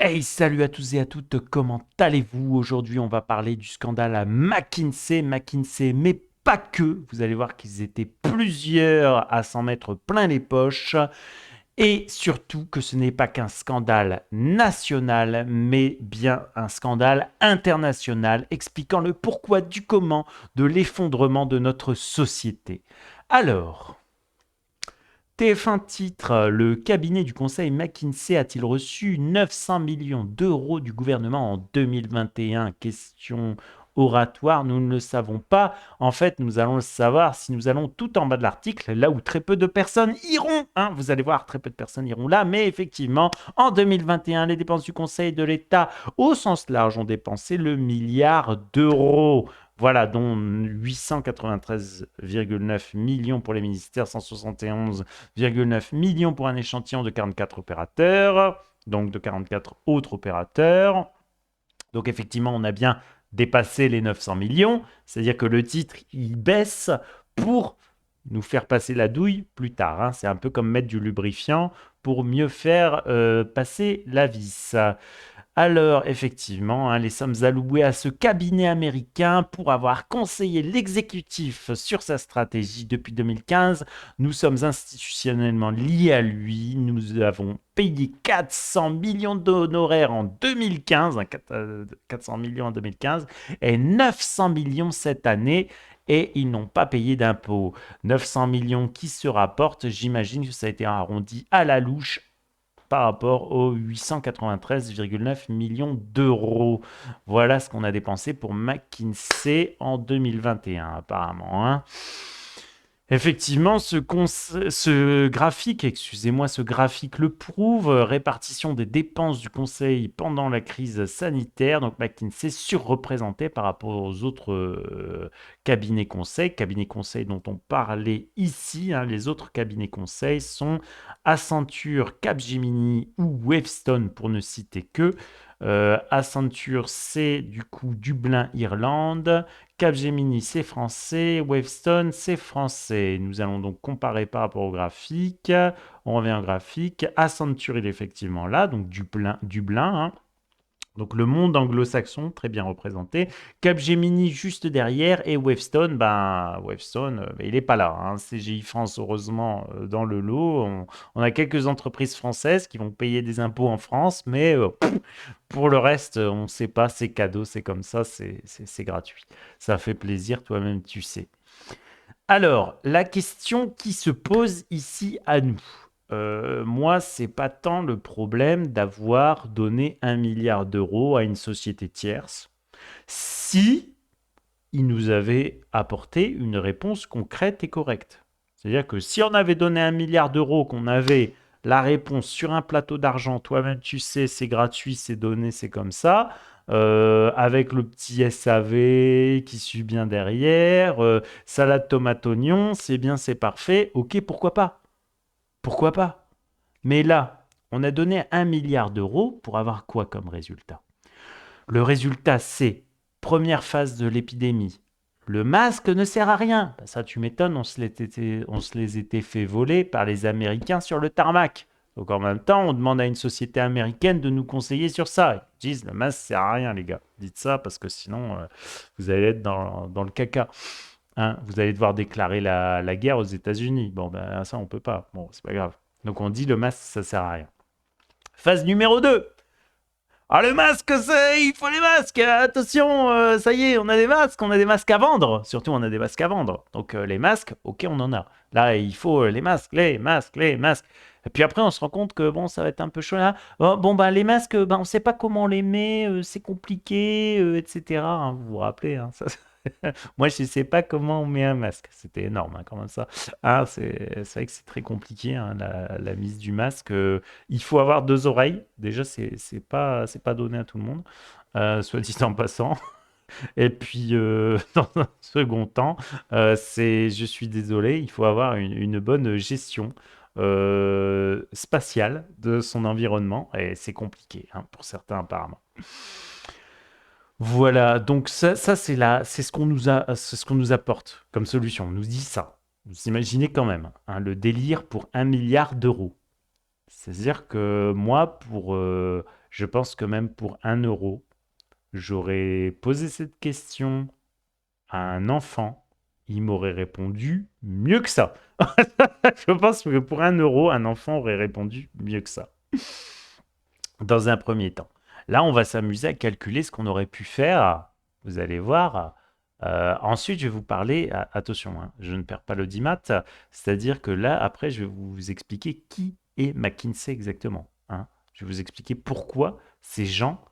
Hey, salut à tous et à toutes, comment allez-vous? Aujourd'hui, on va parler du scandale à McKinsey, mais pas que. Vous allez voir qu'ils étaient plusieurs à s'en mettre plein les poches. Et surtout que ce n'est pas qu'un scandale national, mais bien un scandale international, expliquant le pourquoi du comment de l'effondrement de notre société. Alors, TF1 titre, le cabinet du conseil McKinsey a-t-il reçu 900 millions d'euros du gouvernement en 2021? Question oratoire, nous ne le savons pas. En fait, nous allons le savoir si nous allons tout en bas de l'article, là où très peu de personnes iront. Hein. Vous allez voir, très peu de personnes iront là, mais effectivement, en 2021, les dépenses du conseil de l'État au sens large ont dépensé le milliard d'euros. Voilà, dont 893,9 millions pour les ministères, 171,9 millions pour un échantillon de 44 opérateurs, donc de 44 autres opérateurs. Donc effectivement, on a bien dépassé les 900 millions, c'est-à-dire que le titre, il baisse pour nous faire passer la douille plus tard. Hein. C'est un peu comme mettre du lubrifiant pour mieux faire passer la vis. Alors, effectivement, hein, les sommes allouées à ce cabinet américain pour avoir conseillé l'exécutif sur sa stratégie depuis 2015, nous sommes institutionnellement liés à lui. Nous avons payé 400 millions d'honoraires en 2015, 400 millions en 2015, et 900 millions cette année. Et ils n'ont pas payé d'impôts. 900 millions qui se rapportent, j'imagine que ça a été arrondi à la louche par rapport aux 893,9 millions d'euros. Voilà ce qu'on a dépensé pour McKinsey en 2021, apparemment. Hein. Effectivement, ce graphique, excusez-moi, ce graphique le prouve, répartition des dépenses du conseil pendant la crise sanitaire. Donc McKinsey surreprésenté par rapport aux autres cabinets conseils dont on parlait ici. Hein. Les autres cabinets conseils sont Accenture, Capgemini ou Wavestone pour ne citer que. Accenture, c'est du coup Dublin, Irlande. Capgemini, c'est français. Wavestone, c'est français. Nous allons donc comparer par rapport au graphique. On revient au graphique. Accenture, il est effectivement là, donc Dublin. Hein. Donc le monde anglo-saxon, très bien représenté. Capgemini juste derrière et Wavestone, il n'est pas là. Hein. CGI France, heureusement, dans le lot. On a quelques entreprises françaises qui vont payer des impôts en France, mais pour le reste, on ne sait pas, c'est cadeau, c'est comme ça, c'est gratuit. Ça fait plaisir, toi-même, tu sais. Alors, la question qui se pose ici à nous. Moi, c'est pas tant le problème d'avoir donné 1 milliard d'euros à une société tierce si il nous avait apporté une réponse concrète et correcte. C'est-à-dire que si on avait donné 1 milliard d'euros, qu'on avait la réponse sur un plateau d'argent, toi-même tu sais, c'est gratuit, c'est donné, c'est comme ça, avec le petit SAV qui suit bien derrière, salade tomate oignon, c'est bien, c'est parfait, ok, pourquoi pas? Pourquoi pas? Mais là, on a donné 1 milliard d'euros pour avoir quoi comme résultat? Le résultat, c'est première phase de l'épidémie. Le masque ne sert à rien. Ben ça, tu m'étonnes, on se les était fait voler par les Américains sur le tarmac. Donc en même temps, on demande à une société américaine de nous conseiller sur ça. Ils disent, le masque sert à rien, les gars. Dites ça parce que sinon, vous allez être dans le caca. Hein, vous allez devoir déclarer la guerre aux États-Unis. Bon, ben ça, on peut pas. Bon, c'est pas grave. Donc on dit, le masque, ça sert à rien. Phase numéro 2. Ah, le masque, il faut les masques. Attention, ça y est, on a des masques à vendre. Surtout, on a des masques à vendre. Donc, les masques, ok, on en a. Là, il faut les masques, les masques, les masques. Et puis après, on se rend compte que bon, ça va être un peu chaud là. Bon, bah, les masques, on ne sait pas comment on les met, c'est compliqué, etc. Hein, vous vous rappelez, hein, ça, moi, je ne sais pas comment on met un masque. C'était énorme, hein, quand même ça. Ah, c'est vrai que c'est très compliqué, hein, la mise du masque. Il faut avoir deux oreilles. Déjà, c'est pas donné à tout le monde, soit dit en passant. Et puis, dans un second temps, je suis désolé, il faut avoir une bonne gestion spatiale de son environnement. Et c'est compliqué, hein, pour certains apparemment. Voilà, donc ça c'est ce qu'on nous apporte comme solution. On nous dit ça. Vous imaginez quand même hein, le délire pour 1 milliard d'euros. C'est-à-dire que moi, pour Je pense que même pour 1 euro, j'aurais posé cette question à un enfant, il m'aurait répondu mieux que ça. Je pense que pour 1 euro, un enfant aurait répondu mieux que ça, dans un premier temps. Là, on va s'amuser à calculer ce qu'on aurait pu faire. Vous allez voir. Ensuite, je vais vous parler, attention, hein, je ne perds pas l'audimat, c'est-à-dire que là, après, je vais vous expliquer qui est McKinsey exactement, hein. Je vais vous expliquer pourquoi ces gens,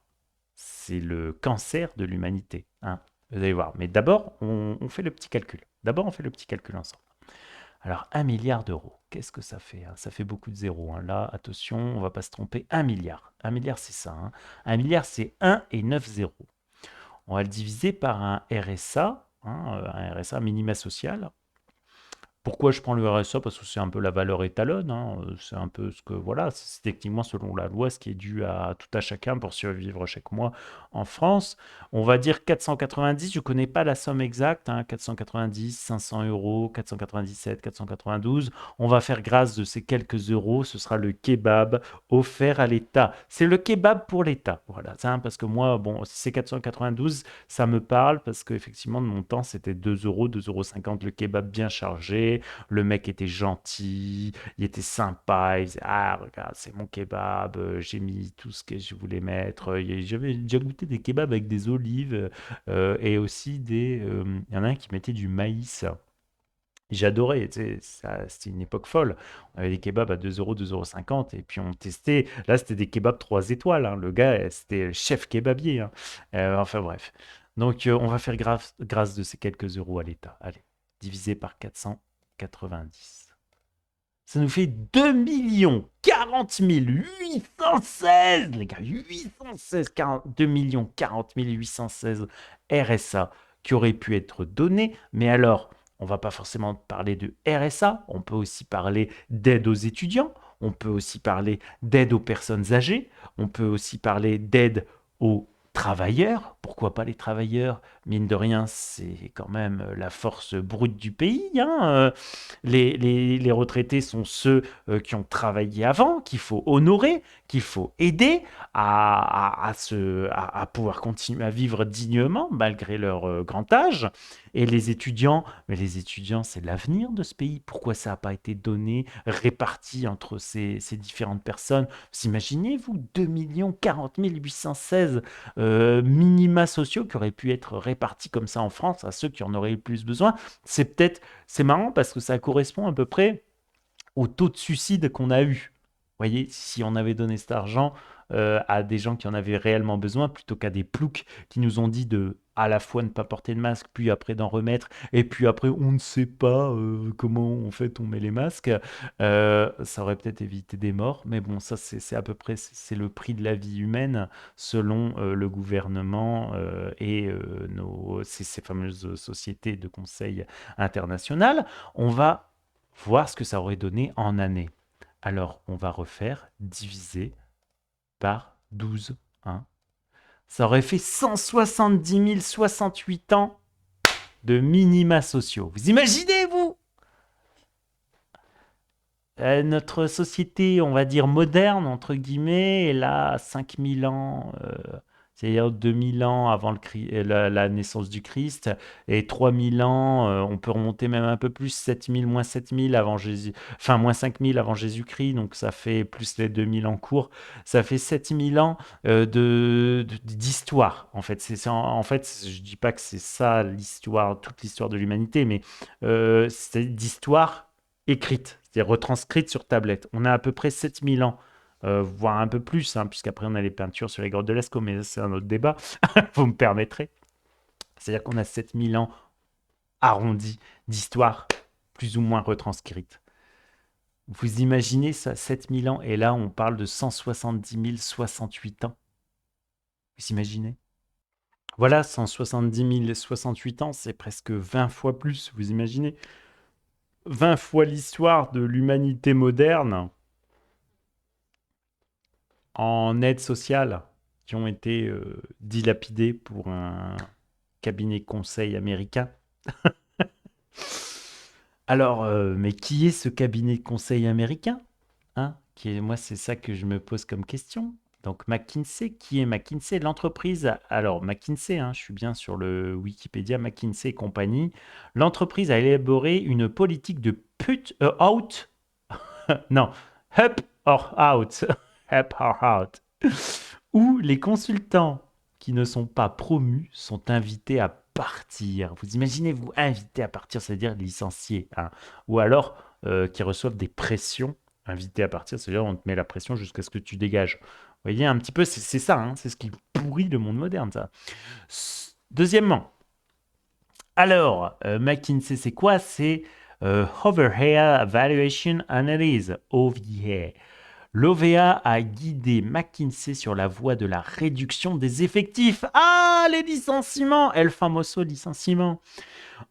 c'est le cancer de l'humanité, hein. Vous allez voir. Mais d'abord, on fait le petit calcul. D'abord, on fait le petit calcul ensemble. Alors, 1 milliard d'euros, qu'est-ce que ça fait, hein? Ça fait beaucoup de zéros, hein. Là, attention, on ne va pas se tromper. 1 milliard. 1 milliard, c'est ça, hein. 1 milliard, c'est 1 et 9 zéros. On va le diviser par un RSA, hein, un RSA minima social. Pourquoi je prends le RSA? Parce que c'est un peu la valeur étalonne, hein, c'est un peu ce que, voilà, c'est techniquement selon la loi ce qui est dû à tout à chacun pour survivre chaque mois en France. On va dire 490, je ne connais pas la somme exacte, hein, 490, 500 euros, 497, 492. On va faire grâce de ces quelques euros, ce sera le kebab offert à l'État. C'est le kebab pour l'État, voilà, ça, hein, parce que moi, bon, si c'est 492, ça me parle parce qu'effectivement, de mon temps, c'était 2 euros, 2,50 € le kebab bien chargé. Le mec était gentil, il était sympa. Il disait: Ah, regarde, c'est mon kebab, j'ai mis tout ce que je voulais mettre. J'avais déjà goûté des kebabs avec des olives et aussi des. Il y en a un qui mettait du maïs. J'adorais, tu sais, c'était une époque folle. On avait des kebabs à 2 euros, 2,50 € et puis on testait. Là, c'était des kebabs 3 étoiles, hein. Le gars, c'était le chef kebabier, hein. Enfin bref. Donc, on va faire grâce de ces quelques euros à l'État. Allez, divisé par 490. Ça nous fait 2 040 816, les gars, 816, 2 040 816 RSA qui auraient pu être donnés. Mais alors, on ne va pas forcément parler de RSA, on peut aussi parler d'aide aux étudiants, on peut aussi parler d'aide aux personnes âgées, on peut aussi parler d'aide aux travailleurs. Pourquoi pas les travailleurs? Mine de rien, c'est quand même la force brute du pays, hein. Les retraités sont ceux qui ont travaillé avant, qu'il faut honorer, qu'il faut aider à pouvoir continuer à vivre dignement malgré leur grand âge. Et les étudiants, mais les étudiants, c'est l'avenir de ce pays. Pourquoi ça n'a pas été donné, réparti entre ces différentes personnes? Vous imaginez, vous, 2 040 816 minima sociaux qui auraient pu être répartis comme ça en France à ceux qui en auraient le plus besoin? C'est marrant parce que ça correspond à peu près au taux de suicide qu'on a eu. Vous voyez, si on avait donné cet argent à des gens qui en avaient réellement besoin, plutôt qu'à des ploucs qui nous ont dit de à la fois ne pas porter de masque, puis après d'en remettre, et puis après on ne sait pas comment en fait on met les masques, ça aurait peut-être évité des morts. Mais bon, ça c'est à peu près c'est le prix de la vie humaine selon le gouvernement et ces fameuses sociétés de conseil international. On va voir ce que ça aurait donné en années. Alors, on va refaire diviser par 12, hein. Ça aurait fait 170 068 ans de minima sociaux. Vous imaginez, vous? Notre société, on va dire moderne, entre guillemets, elle a 5000 ans, c'est-à-dire 2000 ans avant la naissance du Christ, et 3000 ans, on peut remonter même un peu plus, 7000, moins 7000 avant Jésus, enfin moins 5000 avant Jésus-Christ, donc ça fait plus les 2000 en cours, ça fait 7000 ans d'histoire, en fait. En fait, je dis pas que c'est ça l'histoire, toute l'histoire de l'humanité, mais c'est d'histoire écrite, c'est-à-dire retranscrite sur tablette. On a à peu près 7000 ans, voire un peu plus, hein, puisqu'après on a les peintures sur les grottes de Lascaux, mais c'est un autre débat, vous me permettrez. C'est-à-dire qu'on a 7000 ans arrondis d'histoire plus ou moins retranscrite. Vous imaginez ça, 7000 ans, et là on parle de 170 068 ans. Vous imaginez? Voilà, 170 068 ans, c'est presque 20 fois plus, vous imaginez? 20 fois l'histoire de l'humanité moderne en aide sociale qui ont été dilapidés pour un cabinet conseil américain. Alors, mais qui est ce cabinet de conseil américain, hein? Moi, c'est ça que je me pose comme question. Donc McKinsey, qui est McKinsey? L'entreprise, alors McKinsey, hein, je suis bien sur le Wikipédia, McKinsey et compagnie. L'entreprise a élaboré une politique de out, non, up or out, up or out, où les consultants qui ne sont pas promus sont invités à partir. Vous imaginez, vous inviter à partir, c'est-à-dire licenciés, hein, ou alors qui reçoivent des pressions. Invités à partir, c'est-à-dire on te met la pression jusqu'à ce que tu dégages. Vous voyez un petit peu, c'est ça, hein, c'est ce qui pourrit le monde moderne, ça. Deuxièmement, alors, McKinsey, c'est quoi? C'est Overhead Valuation Analysis, OVA. L'OVA a guidé McKinsey sur la voie de la réduction des effectifs. Ah, les licenciements, El famoso licenciement.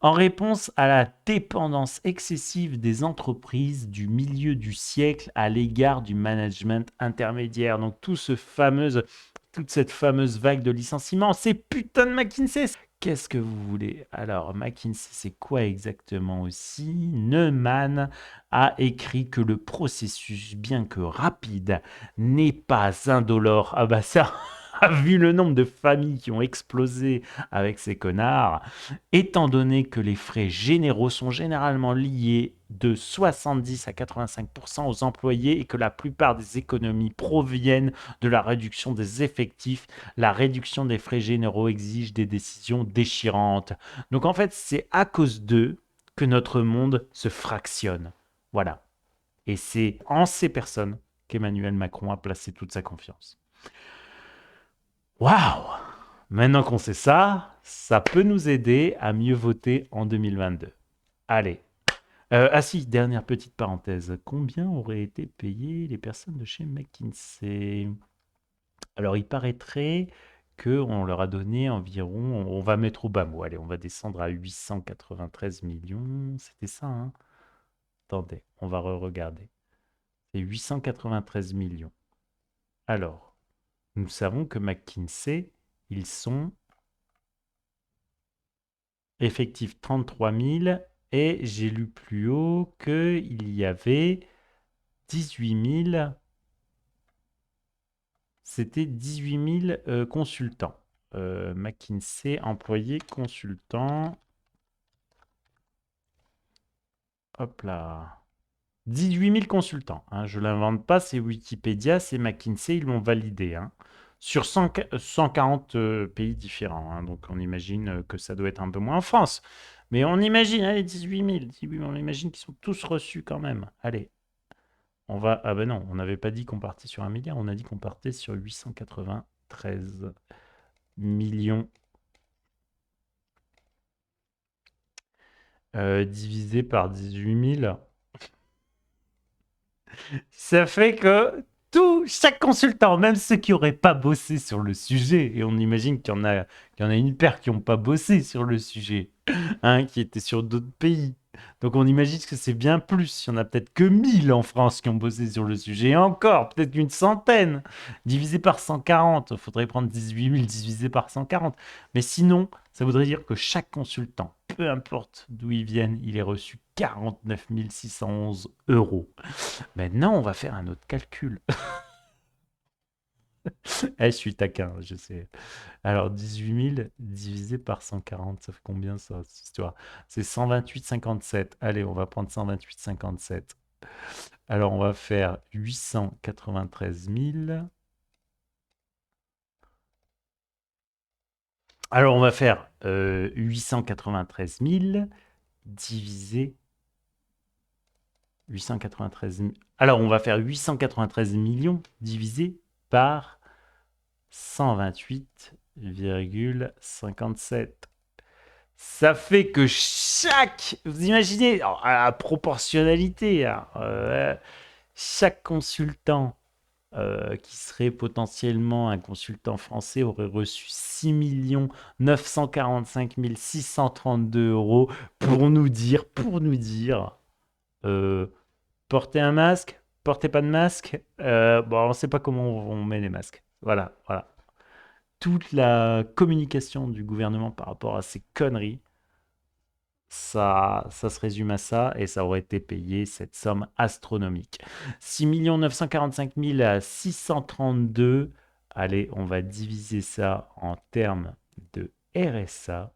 En réponse à la dépendance excessive des entreprises du milieu du siècle à l'égard du management intermédiaire. Donc toute cette fameuse vague de licenciements, c'est putain de McKinsey. Qu'est-ce que vous voulez? Alors, McKinsey, c'est quoi exactement aussi? Neumann a écrit que le processus, bien que rapide, n'est pas indolore. Ah bah ça, vu le nombre de familles qui ont explosé avec ces connards, étant donné que les frais généraux sont généralement liés de 70 à 85% aux employés et que la plupart des économies proviennent de la réduction des effectifs, la réduction des frais généraux exige des décisions déchirantes. Donc en fait, c'est à cause d'eux que notre monde se fractionne. Voilà. Et c'est en ces personnes qu'Emmanuel Macron a placé toute sa confiance. Waouh! Maintenant qu'on sait ça, ça peut nous aider à mieux voter en 2022. Allez. Ah si, dernière petite parenthèse. Combien auraient été payées les personnes de chez McKinsey? Alors, il paraîtrait qu'on leur a donné environ, on va mettre au bas mot, allez, on va descendre à 893 millions. C'était ça, hein? Attendez, on va re-regarder. C'est 893 millions. Alors, nous savons que McKinsey, ils sont effectifs 33 000 et j'ai lu plus haut qu'il y avait 18 000, c'était 18 000 consultants. McKinsey, employés, consultants. Hop là. 18 000 consultants, hein, je ne l'invente pas, c'est Wikipédia, c'est McKinsey, ils l'ont validé, hein, sur 140 pays différents. Hein, donc on imagine que ça doit être un peu moins en France. Mais on imagine, allez, 18 000, on imagine qu'ils sont tous reçus quand même. Allez, on va... Ah ben non, on n'avait pas dit qu'on partait sur 1 milliard, on a dit qu'on partait sur 893 millions divisé par 18 000. Ça fait que chaque consultant, même ceux qui n'auraient pas bossé sur le sujet, et on imagine qu'il y en a une paire qui n'ont pas bossé sur le sujet, hein, qui étaient sur d'autres pays. Donc on imagine que c'est bien plus. Il y en a peut-être que 1000 en France qui ont bossé sur le sujet. Et encore, peut-être une centaine. Divisé par 140. Il faudrait prendre 18 000 divisé par 140. Mais sinon, ça voudrait dire que chaque consultant, peu importe d'où il vienne, il est reçu 49 611 euros. Maintenant, on va faire un autre calcul. Je suis taquin, je sais. Alors, 18 000 divisé par 140, ça fait combien ça, cette histoire? C'est 128,57. Allez, on va prendre 128,57. Alors, on va faire 893 000. Alors, on va faire 893 000 divisé 893 000. Alors, on va faire 893 millions divisé par 128,57. Ça fait que vous imaginez, alors, à la proportionnalité, hein, chaque consultant qui serait potentiellement un consultant français aurait reçu 6 945 632 euros pour nous dire, euh, portez un masque, portez pas de masque. Bon, on ne sait pas comment on met les masques. Voilà, voilà. Toute la communication du gouvernement par rapport à ces conneries, ça se résume à ça et ça aurait été payé cette somme astronomique. 6 945 632 Allez, on va diviser ça en termes de RSA.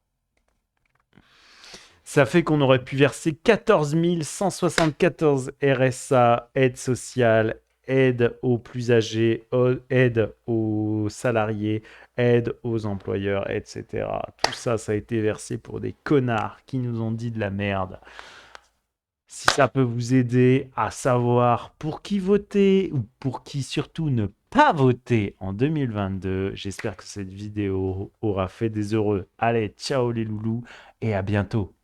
Ça fait qu'on aurait pu verser 14 174 RSA, aide sociale, aide aux plus âgés, aide aux salariés, aide aux employeurs, etc. Tout ça, ça a été versé pour des connards qui nous ont dit de la merde. Si ça peut vous aider à savoir pour qui voter ou pour qui surtout ne pas voter en 2022, j'espère que cette vidéo aura fait des heureux. Allez, ciao les loulous et à bientôt.